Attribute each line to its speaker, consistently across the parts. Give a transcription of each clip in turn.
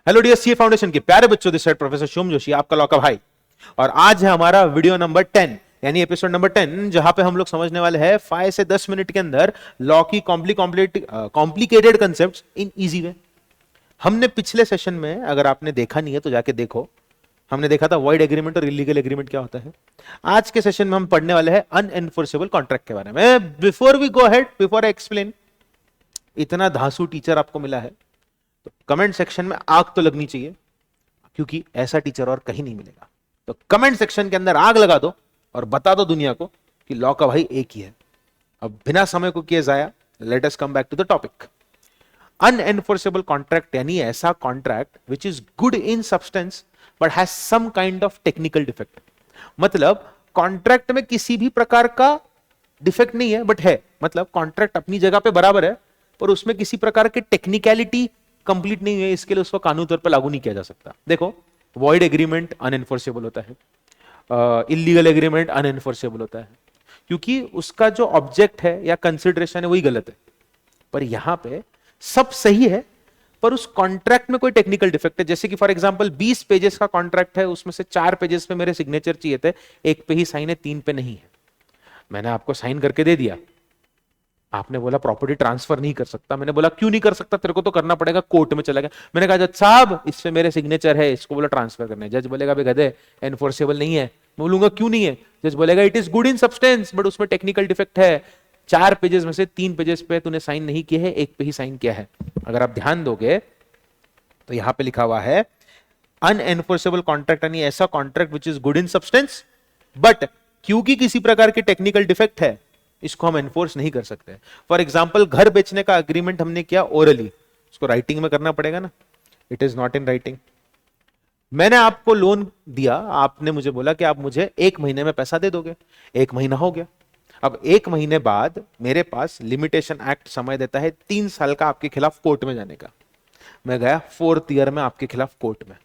Speaker 1: Hello dear CA foundation के प्यारे बच्चों, this side professor Shubham Joshi, आपका लॉ का भाई। और आज है हमारा वीडियो नंबर 10 यानी एपिसोड नंबर 10, जहां पे हम लोग समझने वाले हैं 5 से 10 मिनट के अंदर लॉ की complicated concepts in easy way. हमने पिछले सेशन में, अगर आपने देखा नहीं है तो जाके देखो, हमने देखा था वॉइड एग्रीमेंट और इलीगल एग्रीमेंट क्या होता है। आज के सेशन में हम पढ़ने वाले हैं अनएनफोर्सेबल कॉन्ट्रैक्ट के बारे में। Before we go head, before I explain, इतना धांसू टीचर आपको मिला है तो कमेंट सेक्शन में आग तो लगनी चाहिए, क्योंकि ऐसा टीचर और कहीं नहीं मिलेगा। तो कमेंट सेक्शन के अंदर आग लगा दो और बता दो दुनिया को कि लॉ का भाई एक ही है। अब बिना समय को किए जाया, let us come back to the topic. Unenforceable contract यानी ऐसा contract which is good in substance but has some kind of technical defect. मतलब कॉन्ट्रैक्ट में किसी भी प्रकार का डिफेक्ट नहीं है, बट है, मतलब कॉन्ट्रैक्ट अपनी जगह पे बराबर है, पर उसमें किसी प्रकार की टेक्निकलिटी कंप्लीट नहीं है, इसके लिए उसको कानूनी तौर पर लागू नहीं किया जा सकता। देखो, वॉइड एग्रीमेंट अनएनफोर्सेबल होता है, इलीगल एग्रीमेंट अनएनफोर्सेबल होता है, क्योंकि उसका जो ऑब्जेक्ट है या कंसिडरेशन है वही गलत है। पर यहां पे सब सही है, पर उस कॉन्ट्रैक्ट में कोई टेक्निकल डिफेक्ट है। जैसे कि फॉर एग्जांपल 20 पेजेस का कॉन्ट्रैक्ट है, उसमें से 4 पेजेस पे मेरे सिग्नेचर चाहिए थे, एक पे ही साइन है, 3 पे नहीं है। मैंने आपको साइन करके दे दिया, आपने बोला प्रॉपर्टी ट्रांसफर नहीं कर सकता। मैंने बोला क्यों नहीं कर सकता, तेरे को तो करना पड़ेगा, कोर्ट में चला गया। मैंने कहा जज साहब इस पे मेरे सिग्नेचर है, इसको बोला ट्रांसफर करना है। जज बोलेगा भाई गधे, एनफोर्सेबल नहीं है। मैं बोलूंगा क्यों नहीं है, जज बोलेगा it is good in substance but उसमें टेक्निकल डिफेक्ट है। 4 पेजेस में से 3 पेजेस पे तूने साइन नहीं किया है, एक पे ही साइन किया है। अगर आप ध्यान दोगे तो यहां पे लिखा हुआ है अनएनफोर्सेबल कॉन्ट्रैक्ट यानी ऐसा contract which is good in substance but क्योंकि किसी प्रकार की टेक्निकल डिफेक्ट है, इसको हम एनफोर्स नहीं कर सकते। फॉर एग्जाम्पल, घर बेचने का अग्रीमेंट हमने किया ओरली, उसको राइटिंग में करना पड़ेगा ना। It is not in writing. मैंने आपको लोन दिया, आपने मुझे बोला कि आप मुझे 1 महीने में पैसा दे दोगे। 1 महीना हो गया, अब 1 महीने बाद मेरे पास लिमिटेशन एक्ट समय देता है 3 साल का आपके खिलाफ कोर्ट में जाने का। मैं गया 4th ईयर में आपके खिलाफ कोर्ट में।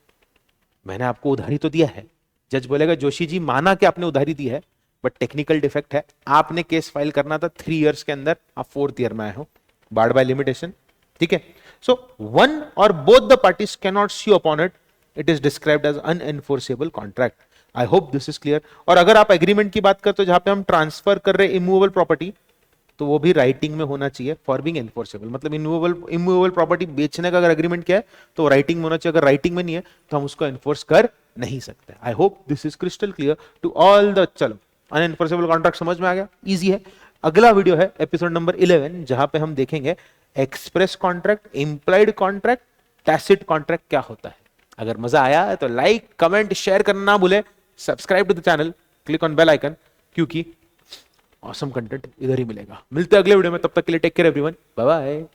Speaker 1: मैंने आपको उधारी तो दिया है, जज बोलेगा जोशी जी माना कि आपने उधारी दी है, बट टेक्निकल डिफेक्ट है। आपने केस फाइल करना था 3 इयर्स के अंदर, आप 4th ईयर में आए हो, बार्ड बाय लिमिटेशन। ठीक है, सो वन और both the parties can not see upon it, it is described as unenforceable contract. I hope this is clear. और अगर आप एग्रीमेंट की बात करते हो जहां पे हम ट्रांसफर कर रहे इमूवेबल प्रॉपर्टी, तो वो भी राइटिंग में होना चाहिए फॉर बीइंग एनफोर्सेबल। मतलब इमूवेबल प्रॉपर्टी बेचने का अगर एग्रीमेंट किया है तो राइटिंग में होना चाहिए। अगर राइटिंग में नहीं है तो हम उसको एनफोर्स कर नहीं सकते। I hope this is crystal clear to all the. चलो, अनएनफोर्सेबल कॉन्ट्रैक्ट समझ में आ गया, इजी है। अगला वीडियो है एपिसोड नंबर 11, जहां पे हम देखेंगे express contract, implied contract, tacit contract क्या होता है। अगर मजा आया तो लाइक, कमेंट, शेयर करना ना भूले। Subscribe to the channel, click on bell icon, क्योंकि ऑसम कंटेंट इधर ही मिलेगा। मिलते हैं अगले वीडियो में, तब तक के लिए take care everyone, bye bye.